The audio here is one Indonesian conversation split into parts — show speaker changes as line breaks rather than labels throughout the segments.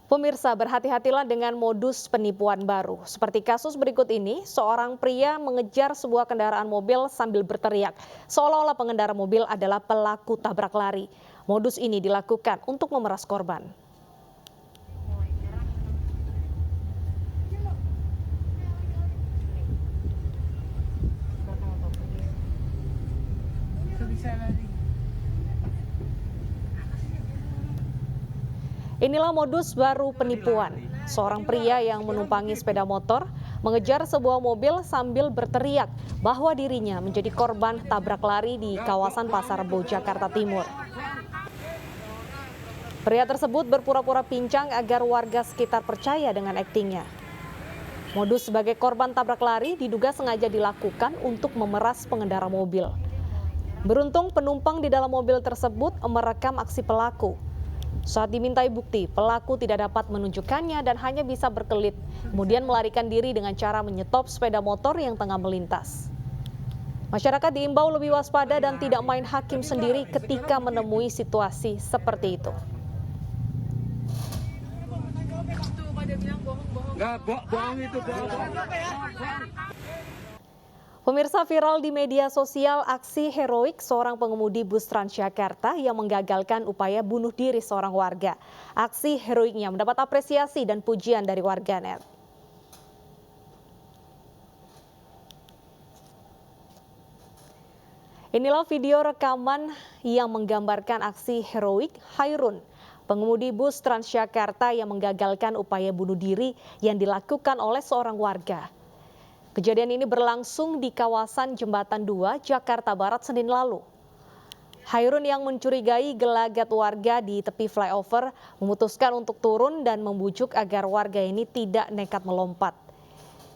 Pemirsa, berhati-hatilah dengan modus penipuan baru. Seperti kasus berikut ini, seorang pria mengejar sebuah kendaraan mobil sambil berteriak, seolah-olah pengendara mobil adalah pelaku tabrak lari. Modus ini dilakukan untuk memeras korban. Inilah modus baru penipuan. Seorang pria yang menumpangi sepeda motor mengejar sebuah mobil sambil berteriak bahwa dirinya menjadi korban tabrak lari di kawasan Pasar Rebo, Jakarta Timur. Pria tersebut berpura-pura pincang agar warga sekitar percaya dengan aktingnya. Modus sebagai korban tabrak lari diduga sengaja dilakukan untuk memeras pengendara mobil. Beruntung penumpang di dalam mobil tersebut merekam aksi pelaku. Saat dimintai bukti, pelaku tidak dapat menunjukkannya dan hanya bisa berkelit, kemudian melarikan diri dengan cara menyetop sepeda motor yang tengah melintas. Masyarakat diimbau lebih waspada dan tidak main hakim sendiri ketika menemui situasi seperti itu. Pemirsa, viral di media sosial aksi heroik seorang pengemudi bus Transjakarta yang menggagalkan upaya bunuh diri seorang warga. Aksi heroiknya mendapat apresiasi dan pujian dari warganet. Inilah video rekaman yang menggambarkan aksi heroik Hairun, pengemudi bus Transjakarta yang menggagalkan upaya bunuh diri yang dilakukan oleh seorang warga. Kejadian ini berlangsung di kawasan Jembatan 2, Jakarta Barat, Senin lalu. Hairun yang mencurigai gelagat warga di tepi flyover memutuskan untuk turun dan membujuk agar warga ini tidak nekat melompat.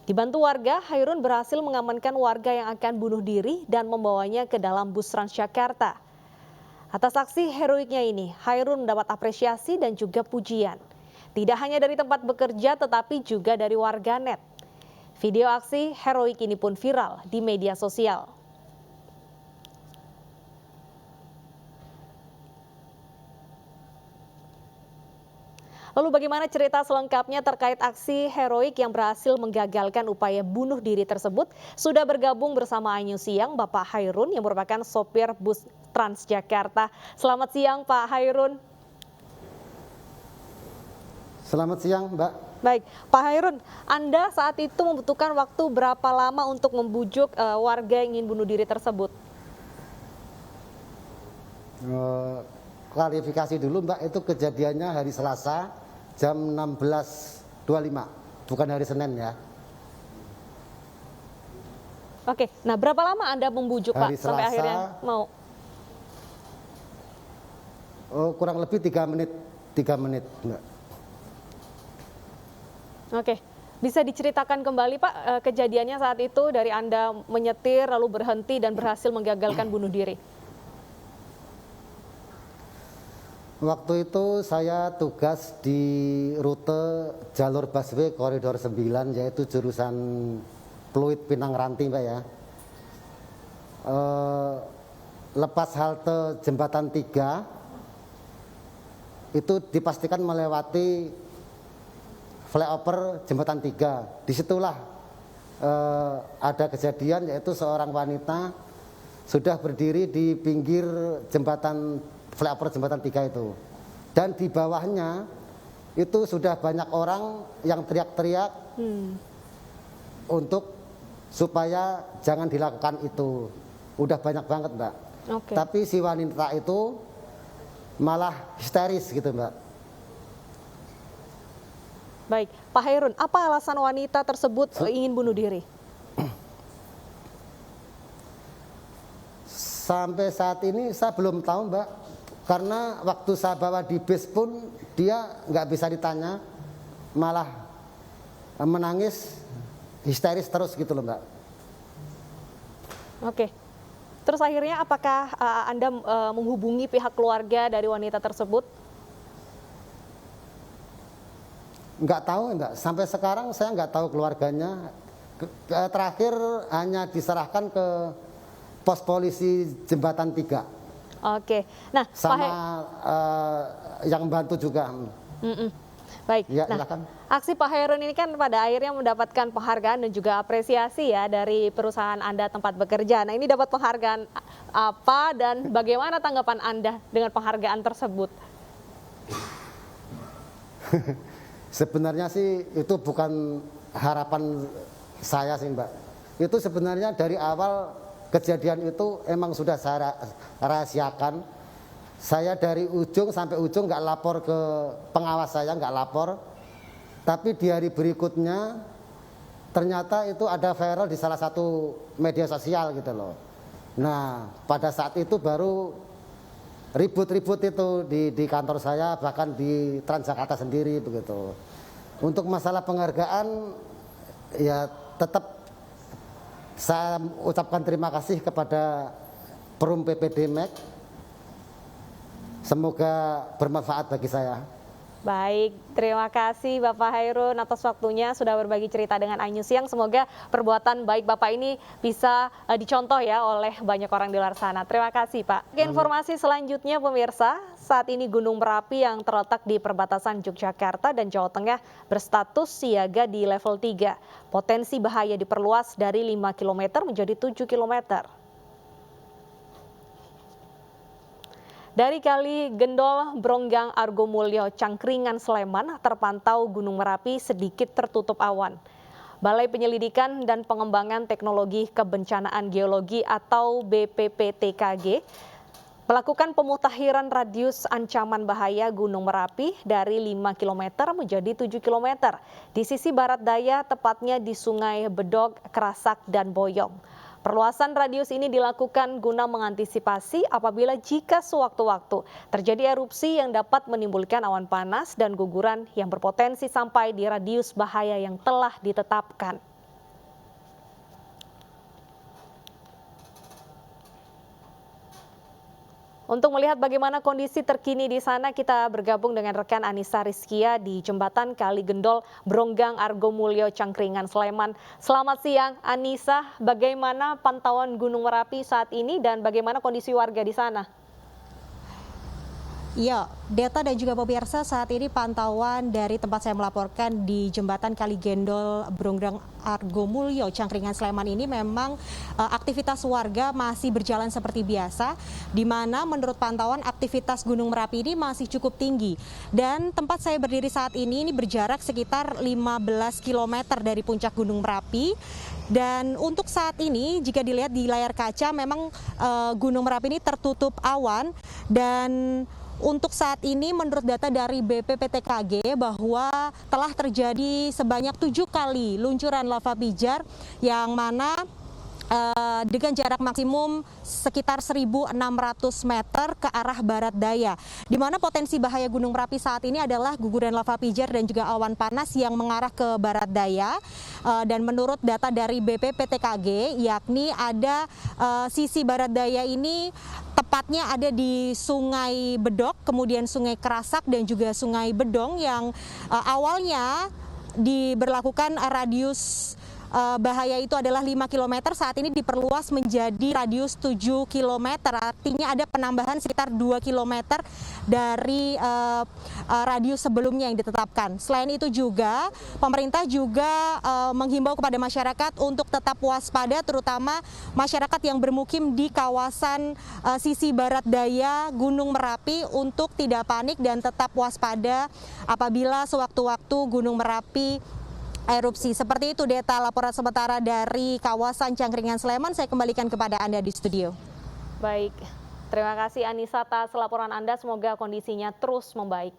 Dibantu warga, Hairun berhasil mengamankan warga yang akan bunuh diri dan membawanya ke dalam bus Transjakarta. Atas aksi heroiknya ini, Hairun mendapat apresiasi dan juga pujian. Tidak hanya dari tempat bekerja tetapi juga dari warganet. Video aksi heroik ini pun viral di media sosial. Lalu bagaimana cerita selengkapnya terkait aksi heroik yang berhasil menggagalkan upaya bunuh diri tersebut? Sudah bergabung bersama Ainyu Siang Bapak Hairun yang merupakan sopir bus Transjakarta. Selamat siang Pak Hairun.
Selamat siang Mbak.
Baik, Pak Hairun, Anda saat itu membutuhkan waktu berapa lama untuk membujuk warga yang ingin bunuh diri tersebut?
Klarifikasi dulu Mbak, itu kejadiannya hari Selasa jam 16.25, bukan hari Senin ya.
Oke, nah berapa lama Anda membujuk
hari
Pak sampai
Selasa,
akhirnya mau?
Kurang lebih 3 menit Mbak.
Oke, bisa diceritakan kembali Pak kejadiannya saat itu dari Anda menyetir lalu berhenti dan berhasil menggagalkan bunuh diri?
Waktu itu saya tugas di rute jalur busway koridor 9 yaitu jurusan Pluit Pinang Ranti Mbak ya. Lepas halte jembatan 3 itu dipastikan melewati flyover jembatan 3. Disitulah ada kejadian yaitu seorang wanita sudah berdiri di pinggir jembatan flyover jembatan 3 itu. Dan di bawahnya itu sudah banyak orang yang teriak-teriak untuk supaya jangan dilakukan itu. Udah banyak banget Mbak.
Oke.
Tapi si wanita itu malah histeris gitu Mbak.
Baik, Pak Hairun, apa alasan wanita tersebut ingin bunuh diri?
Sampai saat ini saya belum tahu Mbak, karena waktu saya bawa di bis pun dia nggak bisa ditanya, malah menangis histeris terus gitu loh Mbak.
Oke, terus akhirnya apakah Anda menghubungi pihak keluarga dari wanita tersebut?
Nggak tahu Mbak, sampai sekarang saya nggak tahu keluarganya. Terakhir hanya diserahkan ke pos polisi jembatan 3.
Oke, nah
sama yang bantu juga.
Baik,
Ya,
nah
silakan.
aksi Pak Hairun ini kan pada akhirnya mendapatkan penghargaan dan juga apresiasi ya dari perusahaan Anda tempat bekerja. Nah ini dapat penghargaan apa dan bagaimana tanggapan Anda dengan penghargaan tersebut?
Sebenarnya sih itu bukan harapan saya sih Mbak. Itu sebenarnya dari awal kejadian itu emang sudah saya rahasiakan. Saya dari ujung sampai ujung nggak lapor ke pengawas saya, nggak lapor. Tapi di hari berikutnya ternyata itu ada viral di salah satu media sosial gitu loh. Nah pada saat itu baru ribut-ribut itu di kantor saya, bahkan di Transjakarta sendiri begitu. Untuk masalah penghargaan ya tetap saya ucapkan terima kasih kepada Perum PPD MEK. Semoga bermanfaat bagi saya.
Baik, terima kasih Bapak Hairun atas waktunya sudah berbagi cerita dengan iNews Siang. Semoga perbuatan baik Bapak ini bisa dicontoh ya oleh banyak orang di luar sana. Terima kasih Pak. Informasi selanjutnya pemirsa, saat ini Gunung Merapi yang terletak di perbatasan Yogyakarta dan Jawa Tengah berstatus siaga di level 3. Potensi bahaya diperluas dari 5 km menjadi 7 km. Dari Kali Gendol, Bronggang, Argomulyo, Cangkringan, Sleman terpantau Gunung Merapi sedikit tertutup awan. Balai Penyelidikan dan Pengembangan Teknologi Kebencanaan Geologi atau BPPTKG melakukan pemutakhiran radius ancaman bahaya Gunung Merapi dari 5 km menjadi 7 km di sisi barat daya, tepatnya di Sungai Bedog, Kerasak, dan Boyong. Perluasan radius ini dilakukan guna mengantisipasi apabila jika sewaktu-waktu terjadi erupsi yang dapat menimbulkan awan panas dan guguran yang berpotensi sampai di radius bahaya yang telah ditetapkan. Untuk melihat bagaimana kondisi terkini di sana, kita bergabung dengan rekan Anissa Rizkia di Jembatan Kali Gendol, Bronggang, Argomulyo, Cangkringan, Sleman. Selamat siang, Anissa. Bagaimana pantauan Gunung Merapi saat ini dan bagaimana kondisi warga di sana?
Ya, Deta dan juga pemirsa, saat ini pantauan dari tempat saya melaporkan di Jembatan Kali Gendol, Bronggang, Argomulyo, Cangkringan, Sleman ini memang aktivitas warga masih berjalan seperti biasa, di mana menurut pantauan aktivitas Gunung Merapi ini masih cukup tinggi. Dan tempat saya berdiri saat ini berjarak sekitar 15 km dari puncak Gunung Merapi. Dan untuk saat ini jika dilihat di layar kaca memang Gunung Merapi ini tertutup awan dan untuk saat ini menurut data dari BPPTKG bahwa telah terjadi sebanyak 7 kali luncuran lava pijar yang mana dengan jarak maksimum sekitar 1.600 meter ke arah barat daya. Di mana potensi bahaya Gunung Merapi saat ini adalah guguran lava pijar dan juga awan panas yang mengarah ke barat daya. Dan menurut data dari BPPTKG, yakni ada sisi barat daya ini tepatnya ada di Sungai Bedog, kemudian Sungai Kerasak dan juga Sungai Bedong yang awalnya diberlakukan radius bahaya itu adalah 5 km, saat ini diperluas menjadi radius 7 km, artinya ada penambahan sekitar 2 km dari radius sebelumnya yang ditetapkan. Selain itu juga, pemerintah juga menghimbau kepada masyarakat untuk tetap waspada, terutama masyarakat yang bermukim di kawasan sisi barat daya Gunung Merapi untuk tidak panik dan tetap waspada apabila sewaktu-waktu Gunung Merapi erupsi. Seperti itu Deta, laporan sementara dari kawasan Cangkringan, Sleman. Saya kembalikan kepada Anda di studio.
Baik, terima kasih Anissa atas laporan Anda. Semoga kondisinya terus membaik.